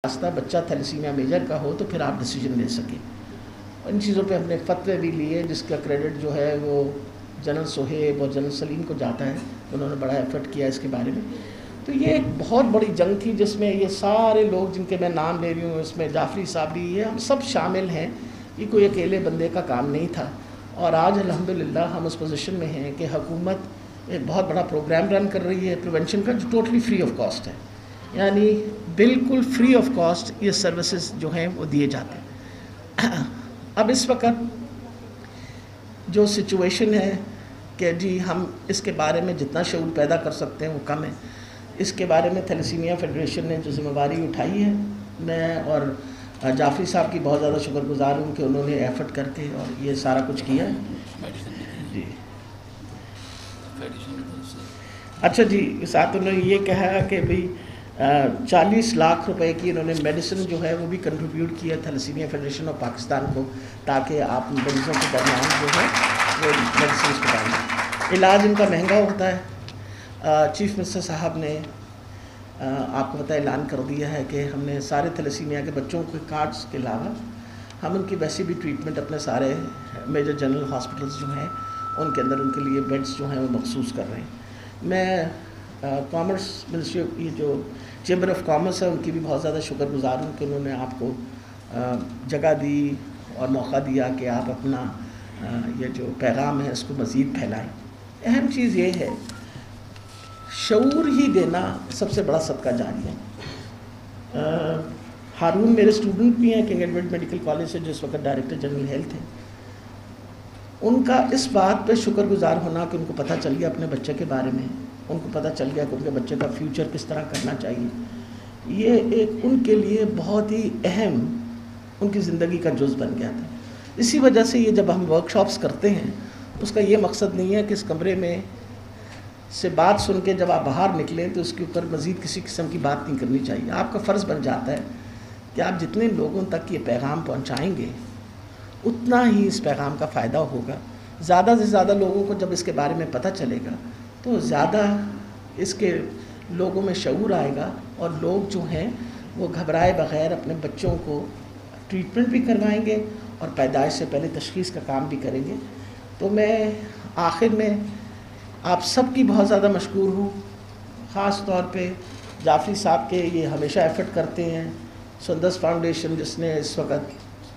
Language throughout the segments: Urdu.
راستہ بچہ تھیلیسیمیا میجر کا ہو تو پھر آپ ڈیسیجن لے سکیں. ان چیزوں پہ ہم نے فتوے بھی لیے جس کا کریڈٹ جو ہے وہ جنرل صہیب اور جنرل سلیم کو جاتا ہے. انہوں نے بڑا ایفرٹ کیا اس کے بارے میں. تو یہ ایک بہت بڑی جنگ تھی جس میں یہ سارے لوگ جن کے میں نام لے رہی ہوں، اس میں جعفری صاحب بھی، یہ ہم سب شامل ہیں. یہ کوئی اکیلے بندے کا کام نہیں تھا. اور آج الحمدللہ ہم اس پوزیشن میں ہیں کہ حکومت ایک بہت بڑا پروگرام رن کر رہی ہے پریونشن کا، جو ٹوٹلی فری آف کاسٹ ہے. یعنی بالکل فری آف کاسٹ یہ سروسز جو ہیں وہ دیے جاتے ہیں. اب اس وقت جو سچویشن ہے کہ جی ہم اس کے بارے میں جتنا شعور پیدا کر سکتے ہیں وہ کم ہے. اس کے بارے میں تھیلیسیمیا فیڈریشن نے جو ذمہ داری اٹھائی ہے، میں اور جعفری صاحب کی بہت زیادہ شکر گزار ہوں کہ انہوں نے ایفرٹ کر کے اور یہ سارا کچھ کیا ہے. جی اچھا جی، ساتھ انہوں نے یہ کہا کہ بھئی 40 لاکھ روپے کی انہوں نے میڈیسن جو ہے وہ بھی کنٹریبیوٹ کیا تھیلیسیمیا فیڈریشن آف پاکستان کو، تاکہ آپ مریضوں کے درمیان جو ہے وہ میڈیسنس کو ڈالیں. علاج ان کا مہنگا ہوتا ہے. چیف منسٹر صاحب نے آپ کو پتہ اعلان کر دیا ہے کہ ہم نے سارے تھیلیسیمیا کے بچوں کے کارڈز کے علاوہ ہم ان کی ویسی بھی ٹریٹمنٹ اپنے سارے میجر جنرل ہاسپٹلز جو ہیں ان کے اندر ان کے لیے بیڈز جو ہیں وہ مخصوص کر رہے ہیں. میں کامرس منسٹری یہ جو چیمبر آف کامرس ہے ان کی بھی بہت زیادہ شکر گزار ہوں کہ انہوں نے آپ کو جگہ دی اور موقع دیا کہ آپ اپنا یہ جو پیغام ہے اس کو مزید پھیلائیں. اہم چیز یہ ہے شعور ہی دینا سب سے بڑا صدقہ جاری ہے. ہارون میرے اسٹوڈنٹ بھی ہیں کنگ ایڈورڈ میڈیکل کالج سے، جو اس وقت ڈائریکٹر جنرل ہیلتھ ہیں. ان کا اس بات پہ شکر گزار ہونا کہ ان کو پتہ چل گیا اپنے بچے کے بارے میں، ان کو پتہ چل گیا کہ ان کے بچے کا فیوچر کس طرح کرنا چاہیے، یہ ایک ان کے لیے بہت ہی اہم ان کی زندگی کا جز بن گیا تھا. اسی وجہ سے یہ جب ہم ورکشاپس کرتے ہیں اس کا یہ مقصد نہیں ہے کہ اس کمرے میں سے بات سن کے جب آپ باہر نکلیں تو اس کے اوپر مزید کسی قسم کی بات نہیں کرنی چاہیے. آپ کا فرض بن جاتا ہے کہ آپ جتنے لوگوں تک یہ پیغام پہنچائیں گے اتنا ہی اس پیغام کا فائدہ ہوگا. زیادہ سے زیادہ لوگوں کو جب اس کے بارے میں پتہ چلے گا تو زیادہ اس کے لوگوں میں شعور آئے گا، اور لوگ جو ہیں وہ گھبرائے بغیر اپنے بچوں کو ٹریٹمنٹ بھی کروائیں گے اور پیدائش سے پہلے تشخیص کا کام بھی کریں گے. تو میں آخر میں آپ سب کی بہت زیادہ مشکور ہوں، خاص طور پہ جعفری صاحب کے یہ ہمیشہ ایفرٹ کرتے ہیں. سندس فاؤنڈیشن جس نے اس وقت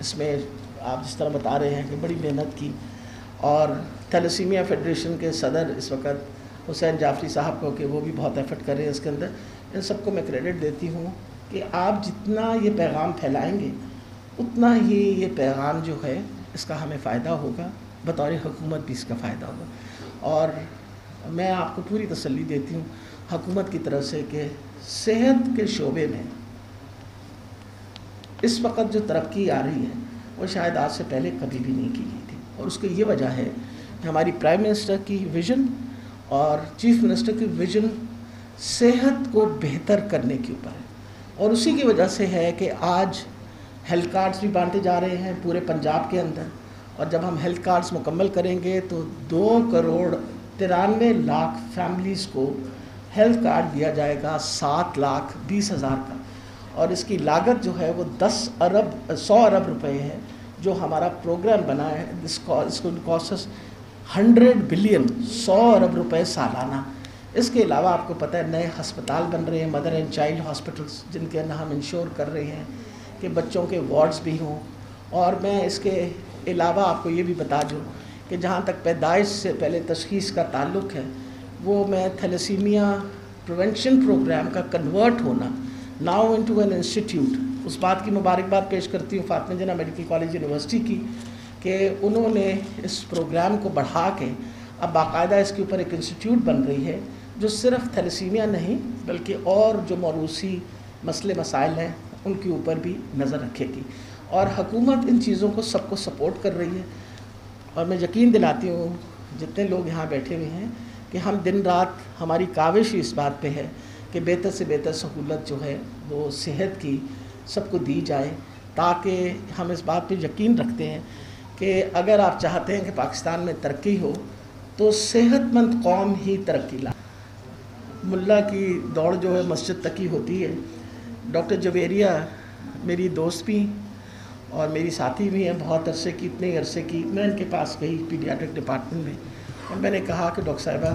اس میں آپ جس طرح بتا رہے ہیں کہ بڑی محنت کی، اور تھیلیسیمیا فیڈریشن کے صدر اس وقت حسین جعفری صاحب کو کہ وہ بھی بہت ایفرٹ کر رہے ہیں اس کے اندر. ان سب کو میں کریڈٹ دیتی ہوں کہ آپ جتنا یہ پیغام پھیلائیں گے اتنا ہی یہ پیغام جو ہے اس کا ہمیں فائدہ ہوگا، بطور حکومت بھی اس کا فائدہ ہوگا. اور میں آپ کو پوری تسلی دیتی ہوں حکومت کی طرف سے کہ صحت کے شعبے میں اس وقت جو ترقی آ رہی ہے وہ شاید آج سے پہلے کبھی بھی نہیں کی گئی تھی. اور اس کی یہ وجہ ہے کہ ہماری پرائم منسٹر کی ویژن اور چیف منسٹر کی ویژن صحت کو بہتر کرنے کے اوپر ہے. اور اسی کی وجہ سے ہے کہ آج ہیلتھ کارڈز بھی بانٹے جا رہے ہیں پورے پنجاب کے اندر. اور جب ہم ہیلتھ کارڈز مکمل کریں گے تو 2,93,00,000 فیملیز کو ہیلتھ کارڈ دیا جائے گا 7,20,000 کا. اور اس کی لاگت جو ہے وہ 100 ارب روپے ہے. جو ہمارا پروگرام بنا ہے اس کو کاسٹس 100 بلین 100 ارب روپے سالانہ. اس کے علاوہ آپ کو پتہ ہے نئے ہسپتال بن رہے ہیں، مدر اینڈ چائلڈ ہاسپٹلس، جن کے ہم انشور کر رہے ہیں کہ بچوں کے وارڈز بھی ہوں. اور میں اس کے علاوہ آپ کو یہ بھی بتا دوں کہ جہاں تک پیدائش سے پہلے تشخیص کا تعلق ہے، وہ میں تھیلیسیمیا پریونشن پروگرام کا کنورٹ ہونا ناؤ انٹو این انسٹیٹیوٹ، اس بات کی مبارکباد پیش کرتی ہوں فاطمہ جناح میڈیکل کالج یونیورسٹی کی کہ انہوں نے اس پروگرام کو بڑھا کے اب باقاعدہ اس کے اوپر ایک انسٹیٹیوٹ بن رہی ہے جو صرف تھیلیسیمیا نہیں بلکہ اور جو موروثی مسئلے مسائل ہیں ان کے اوپر بھی نظر رکھے گی. اور حکومت ان چیزوں کو سب کو سپورٹ کر رہی ہے. اور میں یقین دلاتی ہوں جتنے لوگ یہاں بیٹھے ہوئے ہیں کہ ہم دن رات ہماری کاوش ہی اس بات پہ ہے کہ بہتر سے بہتر سہولت جو ہے وہ صحت کی سب کو دی جائے، تاکہ ہم اس بات پہ یقین رکھتے ہیں کہ اگر آپ چاہتے ہیں کہ پاکستان میں ترقی ہو تو صحت مند قوم ہی ترقی لا. ملا کی دوڑ جو ہے مسجد تک ہی ہوتی ہے، ڈاکٹر جویریہ میری دوست بھی اور میری ساتھی بھی ہیں بہت عرصے کی، اتنے عرصے کی. میں ان کے پاس گئی پیڈیاٹرک ڈپارٹمنٹ میں اور میں نے کہا کہ ڈاکٹر صاحبہ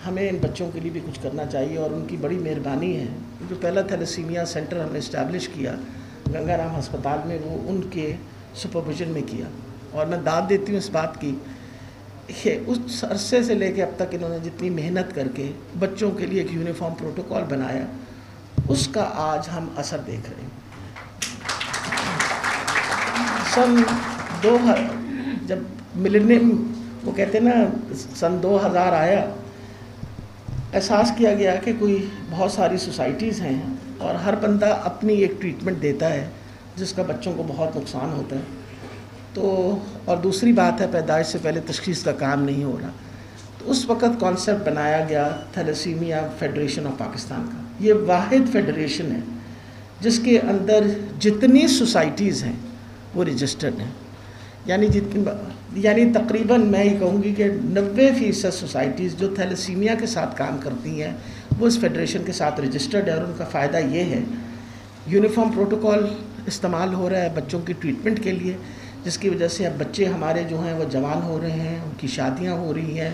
ہمیں ان بچوں کے لیے بھی کچھ کرنا چاہیے اور ان کی بڑی مہربانی ہے. جو پہلا تھیلیسیمیا سینٹر ہم نے اسٹیبلش کیا گنگا رام ہسپتال میں، وہ ان کے سپرویژن میں کیا. اور میں داد دیتی ہوں اس بات کی کہ اس عرصے سے لے کے اب تک انہوں نے جتنی محنت کر کے بچوں کے لیے ایک یونیفارم پروٹوکول بنایا، اس کا آج ہم اثر دیکھ رہے ہیں. جب ملینیم وہ کہتے ہیں نا سن 2000 آیا، احساس کیا گیا کہ کوئی بہت ساری سوسائٹیز ہیں اور ہر بندہ اپنی ایک ٹریٹمنٹ دیتا ہے جس کا بچوں کو بہت نقصان ہوتا ہے. تو اور دوسری بات ہے پیدائش سے پہلے تشخیص کا کام نہیں ہو رہا. تو اس وقت کانسیپٹ بنایا گیا تھیلیسیمیا فیڈریشن آف پاکستان کا. یہ واحد فیڈریشن ہے جس کے اندر جتنی سوسائٹیز ہیں وہ رجسٹرڈ ہیں. یعنی تقریباً میں ہی کہوں گی کہ 90% سوسائٹیز جو تھیلیسیمیا کے ساتھ کام کرتی ہیں وہ اس فیڈریشن کے ساتھ رجسٹرڈ ہے. اور ان کا فائدہ یہ ہے یونیفارم پروٹوکول استعمال ہو رہا ہے بچوں کی ٹریٹمنٹ کے لیے، جس کی وجہ سے اب بچے ہمارے جو ہیں وہ جوان ہو رہے ہیں، ان کی شادیاں ہو رہی ہیں،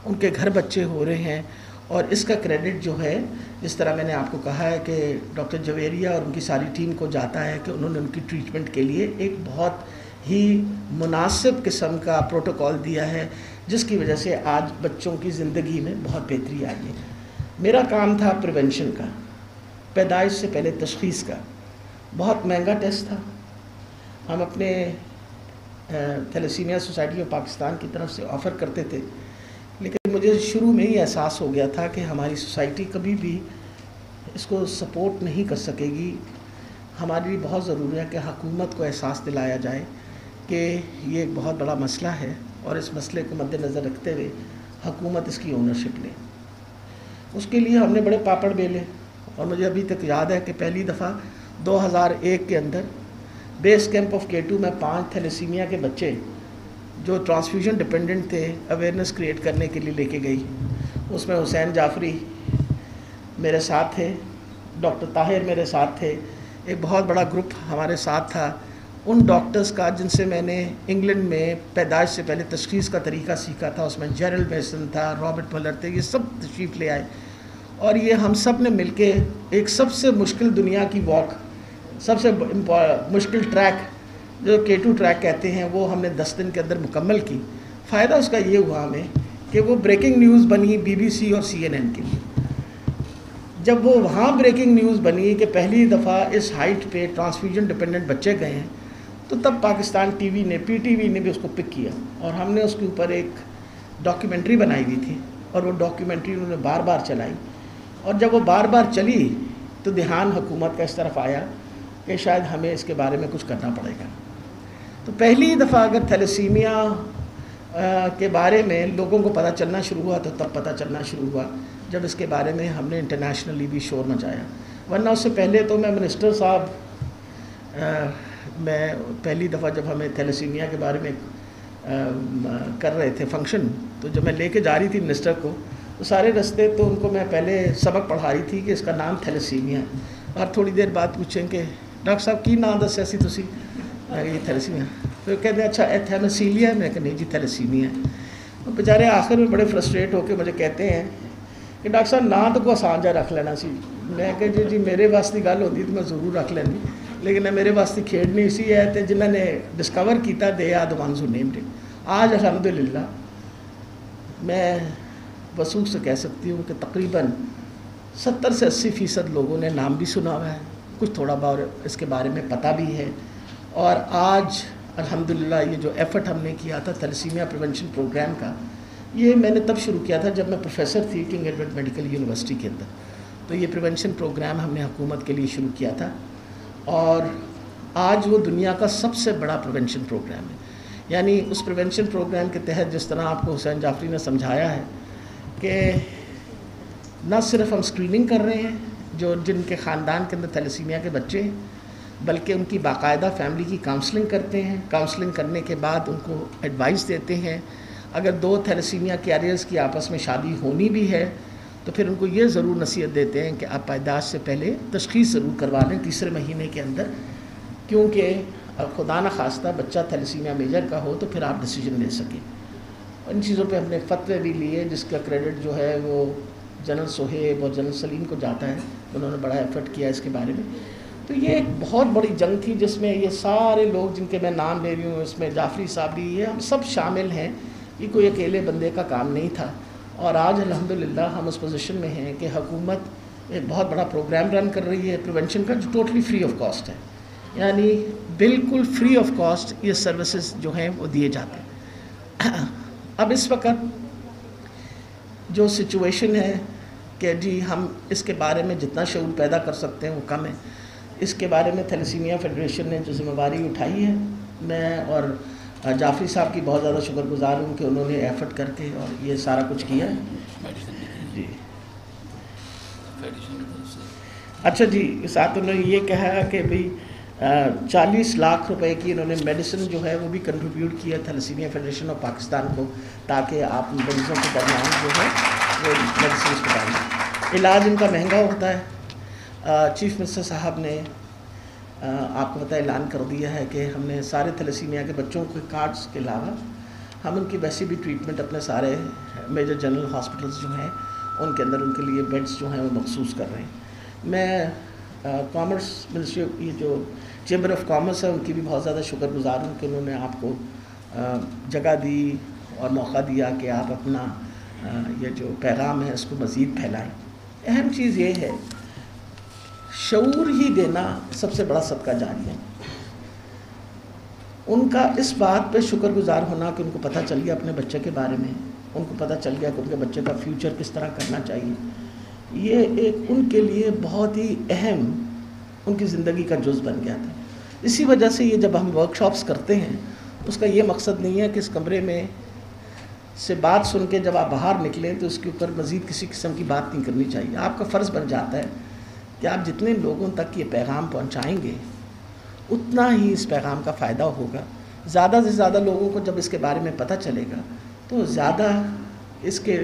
ان کے گھر بچے ہو رہے ہیں. اور اس کا کریڈٹ جو ہے جس طرح میں نے آپ کو کہا ہے کہ ڈاکٹر جویریہ اور ان کی ساری ٹیم کو جاتا ہے کہ انہوں نے ان کی ٹریٹمنٹ کے لیے ایک بہت ہی مناسب قسم کا پروٹوکول دیا ہے، جس کی وجہ سے آج بچوں کی زندگی میں بہت بہتری آئی ہے. میرا کام تھا پریونشن کا، پیدائش سے پہلے تشخیص کا. بہت مہنگا ٹیسٹ تھا. ہم اپنے تھیلیسیمیا سوسائٹی آف پاکستان کی طرف سے آفر کرتے تھے، لیکن مجھے شروع میں ہی احساس ہو گیا تھا کہ ہماری سوسائٹی کبھی بھی اس کو سپورٹ نہیں کر سکے گی. ہمارے لیے بہت ضروری ہے کہ حکومت کو احساس دلایا جائے کہ یہ ایک بہت بڑا مسئلہ ہے اور اس مسئلے کو مد نظر رکھتے ہوئے حکومت اس کی اونرشپ لے. اس کے لیے ہم نے بڑے پاپڑ بیلے اور مجھے ابھی تک یاد ہے کہ پہلی دفعہ 2001 کے اندر بیس کیمپ آف K2 میں 5 تھیلیسیمیا کے بچے جو ٹرانسفیوژن ڈپینڈنٹ تھے اویئرنیس کریٹ کرنے کے لیے لے کے گئی. اس میں حسین جعفری میرے ساتھ تھے، ڈاکٹر طاہر میرے ساتھ تھے، ایک بہت بڑا گروپ ہمارے ساتھ تھا. ان ڈاکٹرز کا جن سے میں نے انگلینڈ میں پیدائش سے پہلے تشخیص کا طریقہ سیکھا تھا، اس میں جیرلڈ میسن تھا، رابرٹ ملر تھے، یہ سب تشریف لے آئے. اور یہ ہم سب نے مل کے ایک سب سے مشکل دنیا کی واک، سب سے مشکل ٹریک جو K2 ٹریک کہتے ہیں، وہ ہم نے 10 دن کے اندر مکمل کی. فائدہ اس کا یہ ہوا ہمیں کہ وہ بریکنگ نیوز بنی BBC اور CNN کے لیے. جب وہ وہاں بریکنگ نیوز بنی کہ پہلی دفعہ اس ہائٹ پہ ٹرانسفیوژن ڈپینڈنٹ بچے گئے ہیں، تو تب پاکستان ٹی وی نے PTV نے بھی اس کو پک کیا اور ہم نے اس کے اوپر ایک ڈاکیومنٹری بنائی ہوئی تھی. اور وہ ڈاکیومنٹری انہوں نے بار بار چلائی. اور جب وہ بار بار چلی تو دھیان حکومت کا اس طرف آیا کہ شاید ہمیں اس کے بارے میں کچھ کرنا پڑے گا. تو پہلی دفعہ اگر تھیلیسیمیا کے بارے میں لوگوں کو پتہ چلنا شروع ہوا تو تب پتہ چلنا شروع ہوا جب اس کے بارے میں ہم نے انٹرنیشنلی بھی شور مچایا. ورنہ اس سے پہلے تو میں منسٹر صاحب میں پہلی دفعہ جب ہمیں تھیلیسیمیا کے بارے میں کر رہے تھے فنکشن، تو جب میں لے کے جا رہی تھی منسٹر کو تو سارے رستے تو ان کو میں پہلے سبق پڑھا رہی تھی کہ اس کا نام تھیلیسیمیا ہے. اور تھوڑی دیر بعد پوچھیں کہ ڈاکٹر صاحب کی نام دسیا سی تسی؟ میں کہ یہ تھیلیسیمیا. تو کہتے ہیں اچھا تھیلیسیمیا ہے؟ میں کہ نہیں جی تھیلیسیمیا ہے. تو بیچارے آخر میں بڑے فرسٹریٹ ہو کے مجھے کہتے ہیں کہ ڈاکٹر صاحب نا تو کوئی آسان جا رکھ لینا سی. میں کہ جی میرے واسطے گل ہوتی تو میں ضرور رکھ لینی، لیکن میرے واسطے کھیڈ نہیں سی ہے. تو جنہوں نے ڈسکور کیتا they are the ones who named it. آج الحمدللہ میں وثوق سے کہہ سکتی ہوں کہ تقریباً 70 سے 80% لوگوں نے نام بھی سنا ہوا ہے، کچھ تھوڑا بہت اس کے بارے میں پتہ بھی ہے. اور آج الحمدللہ یہ جو ایفرٹ ہم نے کیا تھا تھیلیسیمیا پریونشن پروگرام کا، یہ میں نے تب شروع کیا تھا جب میں پروفیسر تھی کنگ ایڈورڈ میڈیکل یونیورسٹی کے اندر. تو یہ پریونشن پروگرام ہم نے حکومت کے لیے شروع کیا تھا اور آج وہ دنیا کا سب سے بڑا پریونشن پروگرام ہے. یعنی اس پریونشن پروگرام کے تحت جس طرح آپ کو حسین جعفری نے سمجھایا ہے کہ نہ صرف ہم اسکریننگ کر رہے ہیں جن کے خاندان کے اندر تھیلیسیمیا کے بچے ہیں، بلکہ ان کی باقاعدہ فیملی کی کاؤنسلنگ کرتے ہیں. کاؤنسلنگ کرنے کے بعد ان کو ایڈوائس دیتے ہیں. اگر 2 تھیلیسیمیا کیریئرز کی آپس میں شادی ہونی بھی ہے تو پھر ان کو یہ ضرور نصیحت دیتے ہیں کہ آپ پیدائش سے پہلے تشخیص ضرور کروا لیں 3 مہینے کے اندر، کیونکہ خدا نہ خواستہ بچہ تھیلیسیمیا میجر کا ہو تو پھر آپ ڈیسیجن لے سکیں۔ ان چیزوں پہ ہم نے فتوے بھی لیے، جس کا کریڈٹ جو ہے وہ جنرل صہیب اور جنرل سلیم کو جاتا ہے، انہوں نے بڑا ایفرٹ کیا اس کے بارے میں۔ تو یہ ایک بہت بڑی جنگ تھی جس میں یہ سارے لوگ جن کے میں نام لے رہی ہوں، اس میں جعفری صاحب بھی، یہ ہم سب شامل ہیں، یہ کوئی اکیلے بندے کا کام نہیں تھا۔ اور آج الحمدللہ ہم اس پوزیشن میں ہیں کہ حکومت ایک بہت بڑا پروگرام رن کر رہی ہے پریونشن کا، جو ٹوٹلی فری آف کاسٹ ہے، یعنی بالکل فری آف کاسٹ یہ سروسز جو ہیں وہ دیے جاتے ہیں۔ اب اس وقت جو سچویشن ہے کہ جی ہم اس کے بارے میں جتنا شعور پیدا کر سکتے ہیں وہ کم ہے۔ اس کے بارے میں تھیلیسیمیا فیڈریشن نے جو ذمہ داری اٹھائی ہے، میں اور جعفری صاحب کی بہت زیادہ شکر گزار ہوں کہ انہوں نے ایفرٹ کر کے اور یہ سارا کچھ کیا ہے۔ جی اچھا جی، ساتھ انہوں نے یہ کہا کہ بھئی 40 لاکھ روپے کی انہوں نے میڈیسن جو ہے وہ بھی کنٹریبیوٹ کیا تھیلیسیمیا فیڈریشن آف پاکستان کو، تاکہ آپ مریضوں کے درمیان جو ہے وہ میڈیسنس بتائیں۔ علاج ان کا مہنگا ہوتا ہے۔ چیف منسٹر صاحب نے آپ کو پتہ اعلان کر دیا ہے کہ ہم نے سارے تھیلیسیمیا کے بچوں کے کارڈز کے علاوہ ہم ان کی ویسی بھی ٹریٹمنٹ اپنے سارے میجر جنرل ہاسپٹلز جو ہیں ان کے اندر ان کے لیے بیڈز جو ہیں وہ مخصوص کر رہے ہیں۔ میں کامرس منسٹری، یہ جو چیمبر آف کامرس ہے، ان کی بھی بہت زیادہ شکر گزار ہوں کہ انہوں نے آپ کو جگہ دی اور موقع دیا کہ آپ اپنا یہ جو پیغام ہے اس کو مزید پھیلائیں۔ اہم چیز یہ ہے، شعور ہی دینا سب سے بڑا صدقہ جاری ہے۔ ان کا اس بات پہ شکر گزار ہونا کہ ان کو پتہ چل گیا اپنے بچے کے بارے میں، ان کو پتہ چل گیا کہ ان کے بچے کا فیوچر کس طرح کرنا چاہیے، یہ ایک ان کے لیے بہت ہی اہم ان کی زندگی کا جز بن گیا تھا۔ اسی وجہ سے یہ جب ہم ورکشاپس کرتے ہیں، اس کا یہ مقصد نہیں ہے کہ اس کمرے میں سے بات سن کے جب آپ باہر نکلیں تو اس کے اوپر مزید کسی قسم کی بات نہیں کرنی چاہیے۔ آپ کا فرض بن جاتا ہے کہ آپ جتنے لوگوں تک یہ پیغام پہنچائیں گے اتنا ہی اس پیغام کا فائدہ ہوگا۔ زیادہ سے زیادہ لوگوں کو جب اس کے بارے میں پتہ چلے گا تو زیادہ اس کے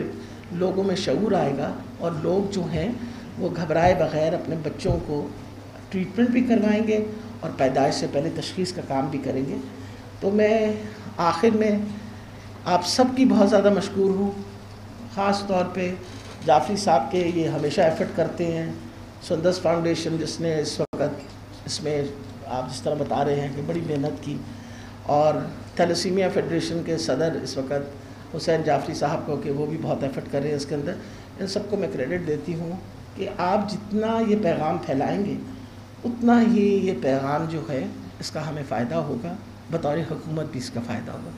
لوگوں میں شعور آئے گا، اور لوگ جو ہیں وہ گھبرائے بغیر اپنے بچوں کو ٹریٹمنٹ بھی کروائیں گے اور پیدائش سے پہلے تشخیص کا کام بھی کریں گے۔ تو میں آخر میں آپ سب کی بہت زیادہ مشکور ہوں، خاص طور پہ جعفری صاحب کے، یہ ہمیشہ ایفرٹ کرتے ہیں، سندس فاؤنڈیشن جس نے اس وقت اس میں آپ جس طرح بتا رہے ہیں کہ بڑی محنت کی، اور تھیلیسیمیا فیڈریشن کے صدر اس وقت حسین جعفری صاحب کو کہ وہ بھی بہت ایفرٹ کر رہے ہیں اس کے اندر۔ ان سب کو میں کریڈٹ دیتی ہوں کہ آپ جتنا یہ پیغام پھیلائیں گے اتنا ہی یہ پیغام جو ہے اس کا ہمیں فائدہ ہوگا، بطور حکومت بھی اس کا فائدہ ہوگا۔